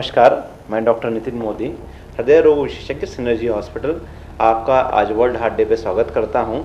नमस्कार, मैं डॉक्टर नितिन मोदी, हृदय रोग विशेषज्ञ सिनर्जी हॉस्पिटल आपका आज वर्ल्ड हार्ट डे पे स्वागत करता हूं।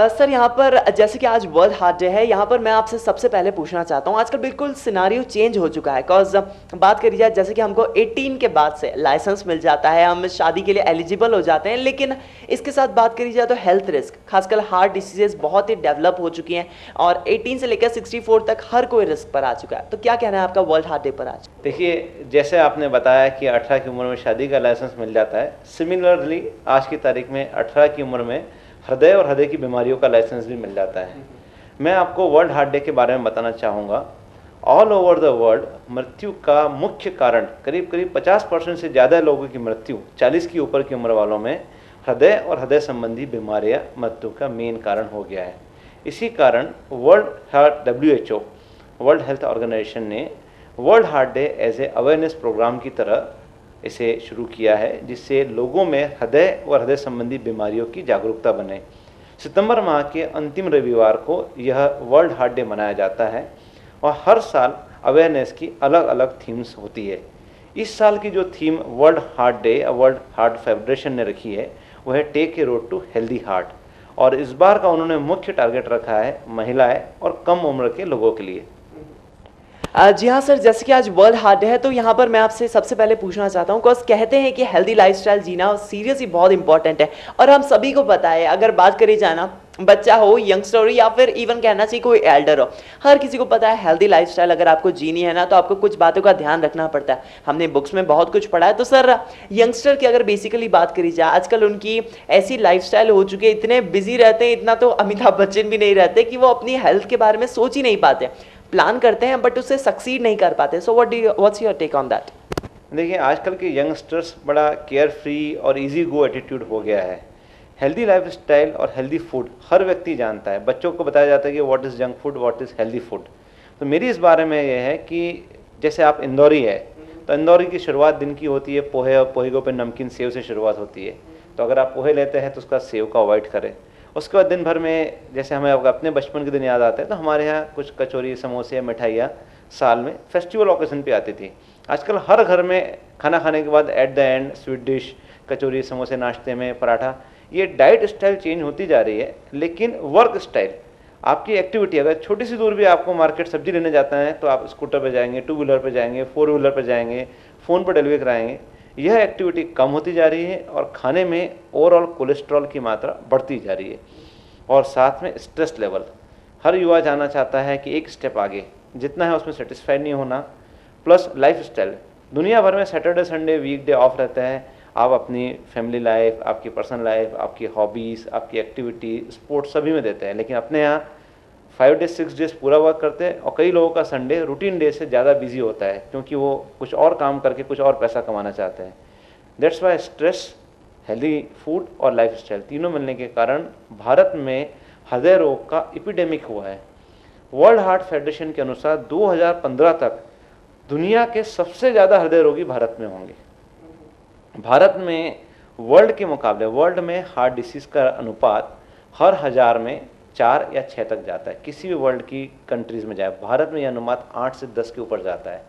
सर यहाँ पर जैसे कि आज वर्ल्ड हार्ट डे है, यहाँ पर मैं आपसे सबसे पहले पूछना चाहता हूँ, आजकल बिल्कुल सिनारियो चेंज हो चुका है। बिकॉज बात करी जाए जैसे कि हमको 18 के बाद से लाइसेंस मिल जाता है, हम शादी के लिए एलिजिबल हो जाते हैं, लेकिन इसके साथ बात करी जाए तो हेल्थ रिस्क, खासकर हार्ट डिसीजेस बहुत ही डेवलप हो चुकी हैं और 18 से लेकर 64 तक हर कोई रिस्क पर आ चुका है। तो क्या कहना है आपका वर्ल्ड हार्ट डे पर आज? देखिए, जैसे आपने बताया कि 18 की उम्र में शादी का लाइसेंस मिल जाता है, सिमिलरली आज की तारीख में 18 की उम्र में हृदय और हृदय की बीमारियों का लाइसेंस भी मिल जाता है। मैं आपको वर्ल्ड हार्ट डे के बारे में बताना चाहूँगा। ऑल ओवर द वर्ल्ड मृत्यु का मुख्य कारण करीब करीब 50% से ज़्यादा लोगों की मृत्यु 40 की ऊपर की उम्र वालों में हृदय और हृदय संबंधी बीमारियां मृत्यु का मेन कारण हो गया है। इसी कारण WHO वर्ल्ड हेल्थ ऑर्गेनाइजेशन ने world heart day as a awareness programme की तरह इसे शुरू किया है, जिससे लोगों में हृदय और हृदय संबंधी बीमारियों की जागरूकता बने। सितंबर माह के अंतिम रविवार को यह वर्ल्ड हार्ट डे मनाया जाता है और हर साल अवेयरनेस की अलग अलग थीम्स होती है। इस साल की जो theme world heart day world heart federation ने रखी है वह है take a road to healthy heart, और इस बार का उन्होंने मुख्य टारगेट रखा है महिलाएं और कम उम्र के लोगों के लिए। जी हाँ सर, जैसे कि आज वर्ल्ड हार्ट डे है तो यहाँ पर मैं आपसे सबसे पहले पूछना चाहता हूँ, बिकॉज कहते हैं कि हेल्दी लाइफस्टाइल जीना सीरियसली बहुत इंपॉर्टेंट है और हम सभी को पता है, अगर बात करी जाए ना, बच्चा हो, यंगस्टर हो या फिर इवन कहना चाहिए कोई एल्डर हो, हर किसी को पता है हेल्दी लाइफस्टाइल अगर आपको जीनी है ना तो आपको कुछ बातों का ध्यान रखना पड़ता है। हमने बुक्स में बहुत कुछ पढ़ा है। तो सर यंगस्टर की अगर बेसिकली बात करी जाए, आजकल उनकी ऐसी लाइफस्टाइल हो चुकी है, इतने बिजी रहते हैं, इतना तो अमिताभ बच्चन भी नहीं रहते कि वो अपनी हेल्थ के बारे में सोच ही नहीं पाते, प्लान करते हैं बट उससे सक्सीड नहीं कर पाते। So what's your take on that? देखिए, आजकल के यंगस्टर्स बड़ा केयर फ्री और इजी गो एटीट्यूड हो गया है। हेल्दी लाइफस्टाइल और हेल्दी फूड हर व्यक्ति जानता है। बच्चों को बताया जाता है कि what is junk food, what is healthy food. तो मेरी इस बारे में यह है कि जैसे आप इंदौरी है तो इंदौरी की शुरुआत दिन की होती है पोहे, और पोहे के ऊपर नमकीन सेव से शुरुआत होती है। तो अगर आप पोहे लेते हैं तो उसका सेव का अवॉइड करें। उसके बाद दिन भर में जैसे हमें अपने बचपन के दिन याद आते हैं तो हमारे यहाँ कुछ कचौरी, समोसे, मिठाइयाँ साल में फेस्टिवल ओकेजन पे आती थी। आजकल हर घर में खाना खाने के बाद at the end sweet dish, kachori, समोसे, नाश्ते में पराठा। ये डाइट स्टाइल चेंज होती जा रही है, लेकिन वर्क स्टाइल, आपकी एक्टिविटी, अगर छोटी सी दूर भी आपको मार्केट सब्जी लेने जाता है तो आप स्कूटर पर जाएंगे, 2 व्हीलर पर जाएंगे, 4 व्हीलर पर जाएंगे, फ़ोन पर डिलीवरी कराएंगे। यह एक्टिविटी कम होती जा रही है और खाने में ओवरऑल कोलेस्ट्रॉल की मात्रा बढ़ती जा रही है। और साथ में स्ट्रेस लेवल, हर युवा जाना चाहता है कि एक स्टेप आगे, जितना है उसमें सेटिस्फाइड नहीं होना। प्लस लाइफ स्टाइल, दुनिया भर में सैटरडे संडे वीकडे ऑफ रहता है। आप अपनी फैमिली लाइफ, आपकी पर्सनल लाइफ, आपकी हॉबीज़, आपकी एक्टिविटी, स्पोर्ट्स सभी में देते हैं, लेकिन अपने यहाँ 5 डेज 6 डेज पूरा वर्क करते हैं। और कई लोगों का संडे रूटीन डे से ज़्यादा बिजी होता है क्योंकि वो कुछ और काम करके कुछ और पैसा कमाना चाहते हैं। That's why stress, healthy food और लाइफस्टाइल तीनों मिलने के कारण भारत में हृदय रोग का एपिडेमिक हुआ है। वर्ल्ड हार्ट फेडरेशन के अनुसार 2015 तक दुनिया के सबसे ज़्यादा हृदय रोगी भारत में होंगे। भारत में वर्ल्ड के मुकाबले वर्ल्ड में हार्ट डिसीज़ का अनुपात हर 1000 में 4 या 6 तक जाता है। किसी भी वर्ल्ड की कंट्रीज़ में जाए, भारत में यह अनुपात 8 से 10 के ऊपर जाता है।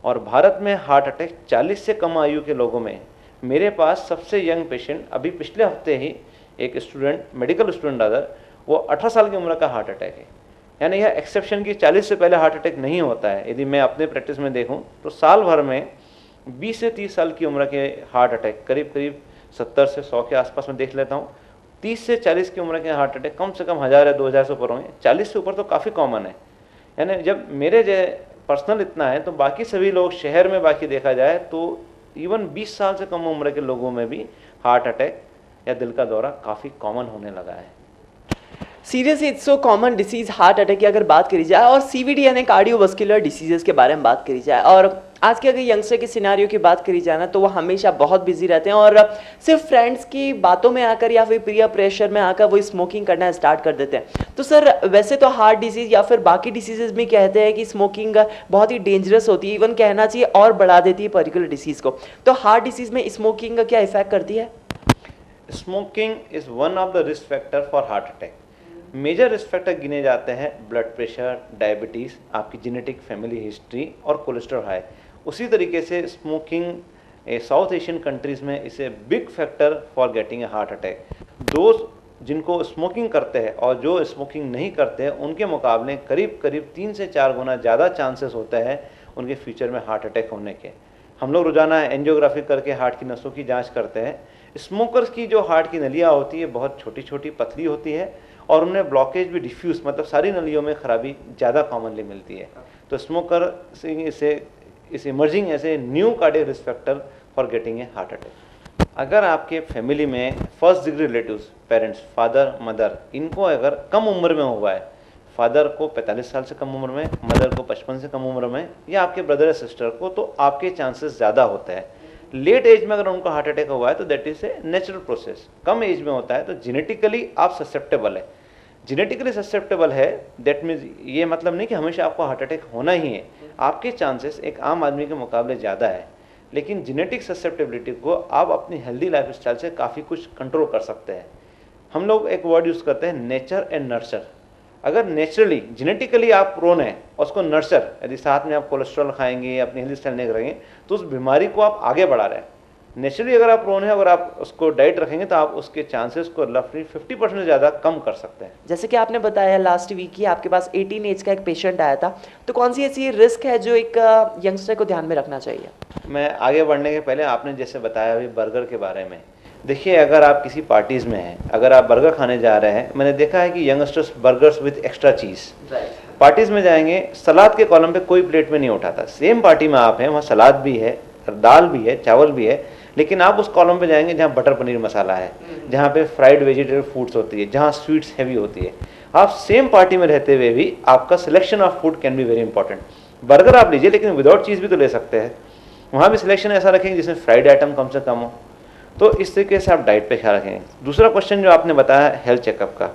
और भारत में हार्ट अटैक 40 से कम आयु के लोगों में, मेरे पास सबसे यंग पेशेंट अभी पिछले हफ्ते ही एक स्टूडेंट, मेडिकल स्टूडेंट अदर, वो 18 साल की उम्र का हार्ट अटैक है। यानी यह एक्सेप्शन की 40 से पहले हार्ट अटैक नहीं होता है। यदि मैं अपने प्रैक्टिस में देखूं तो साल भर में 20 से 30 साल की उम्र के हार्ट अटैक करीब करीब 70 से 100 के आसपास में देख लेता हूँ। 30 से 40 की उम्र के हार्ट अटैक कम से कम 1000 या 2000 से ऊपर होंगे। 40 से ऊपर तो काफ़ी कॉमन है। यानी जब मेरे जो पर्सनल इतना है तो बाकी सभी लोग शहर में बाकी देखा जाए तो इवन 20 साल से कम उम्र के लोगों में भी हार्ट अटैक या दिल का दौरा काफ़ी कॉमन होने लगा है। Seriously it's so common disease heart attack की अगर बात करी जाए, और सीवीडी यानी कार्डियोवास्कुलर डिसीजेस के बारे में बात करी जाए, और आज के अगर यंगस्टर के सिनारियो की बात करी जाए ना तो वो हमेशा बहुत बिजी रहते हैं और सिर्फ फ्रेंड्स की बातों में आकर या फिर पीयर प्रेशर में आकर वो स्मोकिंग करना स्टार्ट कर देते हैं। तो सर वैसे तो हार्ट डिसीज या फिर बाकी डिसीजेज में कहते हैं कि स्मोकिंग बहुत ही डेंजरस होती है, इवन कहना चाहिए और बढ़ा देती है पर्टिकुलर डिसीज को। तो हार्ट डिसीज में स्मोकिंग क्या इफेक्ट करती है? Smoking is one of the risk factor for heart attack. Major risk factor गिने जाते हैं ब्लड प्रेशर, डायबिटीज़, आपकी जेनेटिक फैमिली हिस्ट्री और कोलेस्ट्रॉल हाई। उसी तरीके से स्मोकिंग साउथ एशियन कंट्रीज़ में इसे big factor for getting a heart attack. दो जिनको स्मोकिंग करते हैं और जो स्मोकिंग नहीं करते हैं उनके मुकाबले करीब करीब 3 से 4 गुना ज़्यादा चांसेस होता है उनके फ्यूचर में हार्ट अटैक होने के। हम लोग रोज़ाना एंजियोग्राफी करके हार्ट की नसों की जांच करते हैं। स्मोकर्स की जो हार्ट की नलियाँ होती है बहुत छोटी छोटी पतली होती है और उनमें ब्लॉकेज भी डिफ्यूज़, मतलब सारी नलियों में खराबी ज़्यादा कॉमनली मिलती है। तो smoker is emerging as a new cardiac risk factor for getting a heart attack. अगर आपके फैमिली में first degree relatives, parents, father mother, इनको अगर कम उम्र में हुआ है, फादर को 45 साल से कम उम्र में, मदर को 55 से कम उम्र में, या आपके ब्रदर या सिस्टर को, तो आपके चांसेस ज़्यादा होते हैं। लेट एज में अगर उनको हार्ट अटैक हुआ है तो that is a natural process. कम एज में होता है तो जेनेटिकली आप ससेप्टेबल है। जेनेटिकली ससेप्टेबल है दैट मीन्स ये मतलब नहीं कि हमेशा आपको हार्ट अटैक होना ही है। आपके चांसेस एक आम आदमी के मुकाबले ज़्यादा है, लेकिन जेनेटिक ससेप्टेबिलिटी को आप अपनी हेल्दी लाइफस्टाइल से काफ़ी कुछ कंट्रोल कर सकते हैं। हम लोग एक वर्ड यूज़ करते हैं नेचर एंड नर्चर। अगर नेचुरली जेनेटिकली आप प्रोन है और उसको नर्चर, यदि साथ में आप कोलेस्ट्रॉल खाएंगे, अपनी हेल्दी स्टाइल नहीं करेंगे, तो उस बीमारी को आप आगे बढ़ा रहे हैं। नेचुरली अगर आप प्रोन है, अगर आप उसको डाइट रखेंगे तो आप उसके चांसेस को रफली 50% ज़्यादा कम कर सकते हैं। जैसे कि आपने बताया लास्ट वीक ही आपके पास 18 एज का एक पेशेंट आया था, तो कौन सी ऐसी रिस्क है जो एक यंगस्टर को ध्यान में रखना चाहिए? मैं आगे बढ़ने के पहले आपने जैसे बताया अभी बर्गर के बारे में, देखिए अगर आप किसी पार्टीज़ में हैं, अगर आप बर्गर खाने जा रहे हैं, मैंने देखा है कि youngsters burgers with extra cheese, parties में जाएंगे सलाद के कॉलम पे कोई प्लेट में नहीं उठाता। सेम पार्टी में आप हैं, वहाँ सलाद भी है, दाल भी है, चावल भी है, लेकिन आप उस कॉलम पे जाएंगे जहाँ बटर पनीर मसाला है, जहाँ पे फ्राइड वेजिटेबल फूड्स होती है, जहाँ स्वीट्स हैवी होती है। आप सेम पार्टी में रहते हुए भी आपका selection of food can be very important. Burger आप लीजिए लेकिन विदाउट चीज़ भी तो ले सकते हैं, वहाँ भी सिलेक्शन ऐसा रखेंगे जिसमें फ्राइड आइटम कम से कम हो। तो इस तरीके से आप डाइट पे ख्याल रखेंगे। दूसरा क्वेश्चन जो आपने बताया हेल्थ चेकअप का,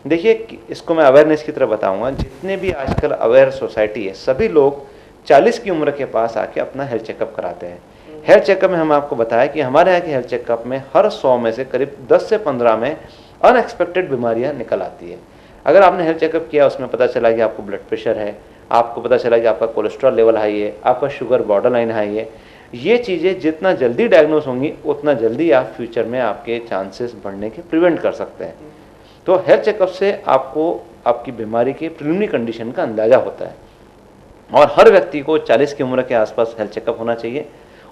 देखिए इसको मैं अवेयरनेस की तरफ बताऊंगा। जितने भी आजकल अवेयर सोसाइटी है, सभी लोग 40 की उम्र के पास आके अपना हेल्थ चेकअप कराते हैं। हेल्थ चेकअप में हम आपको बताया कि हमारे यहाँ के हेल्थ चेकअप में हर 100 में से करीब 10 से 15 में अनएक्सपेक्टेड बीमारियाँ निकल आती है। अगर आपने हेल्थ चेकअप किया, उसमें पता चला कि आपको ब्लड प्रेशर है, आपको पता चला कि आपका कोलेस्ट्रॉल लेवल हाई है, आपका शुगर बॉर्डर लाइन हाई है, ये चीज़ें जितना जल्दी डायग्नोस होंगी उतना जल्दी आप फ्यूचर में आपके चांसेस बढ़ने के प्रिवेंट कर सकते हैं। तो हेल्थ चेकअप से आपको आपकी बीमारी के प्रिलिमिनरी कंडीशन का अंदाज़ा होता है। और हर व्यक्ति को 40 की उम्र के आसपास हेल्थ चेकअप होना चाहिए,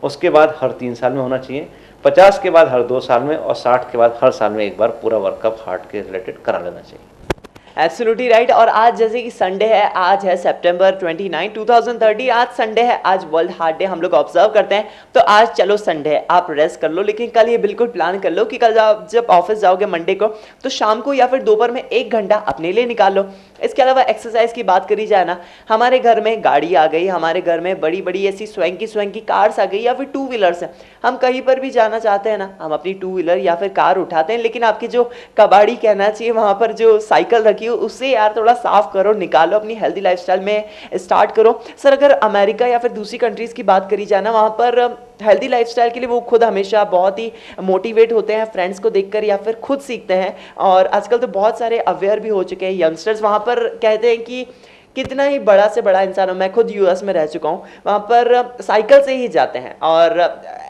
उसके बाद हर 3 साल में होना चाहिए, 50 के बाद हर 2 साल में, और 60 के बाद हर साल में एक बार पूरा वर्कअप हार्ट के रिलेटेड करा लेना चाहिए। Absolutely right. और आज जैसे कि संडे है, आज है सितंबर 29, 2030, आज संडे है, आज वर्ल्ड हार्ट डे हम लोग ऑब्जर्व करते हैं। तो आज चलो संडे है, आप रेस्ट कर लो, लेकिन कल ये बिल्कुल प्लान कर लो कि कल जब ऑफिस जाओगे मंडे को, तो शाम को या फिर दोपहर में 1 घंटा अपने लिए निकाल लो। इसके अलावा एक्सरसाइज की बात करी जाए ना, हमारे घर में गाड़ी आ गई, हमारे घर में बड़ी बड़ी ऐसी स्वैंकी कार्स आ गई या फिर 2 व्हीलर्स हैं। हम कहीं पर भी जाना चाहते हैं ना, हम अपनी 2 व्हीलर या फिर कार उठाते हैं, लेकिन आपकी जो कबाड़ी कहना चाहिए, वहाँ पर जो साइकिल रखी हो उससे यार थोड़ा साफ करो, निकालो, अपनी हेल्दी लाइफस्टाइल में स्टार्ट करो। सर अगर अमेरिका या फिर दूसरी कंट्रीज़ की बात करी जाए ना, वहाँ पर हेल्दी लाइफस्टाइल के लिए वो खुद हमेशा बहुत ही मोटिवेट होते हैं, फ्रेंड्स को देखकर या फिर खुद सीखते हैं। और आजकल तो बहुत सारे अवेयर भी हो चुके हैं यंगस्टर्स। वहाँ पर कहते हैं कि कितना ही बड़ा से बड़ा इंसान हो, मैं खुद यूएस में रह चुका हूँ, वहाँ पर साइकिल से ही जाते हैं और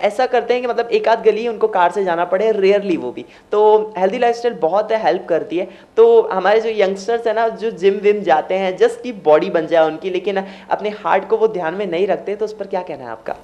ऐसा करते हैं कि मतलब एक आध गली उनको कार से जाना पड़े, रेयरली वो भी। तो हेल्दी लाइफस्टाइल बहुत हेल्प करती है। तो हमारे जो यंगस्टर्स हैं ना, जो जिम विम जाते हैं जस्ट की बॉडी बन जाए उनकी, लेकिन अपने हार्ट को वो ध्यान में नहीं रखते, तो उस पर क्या कहना है आपका?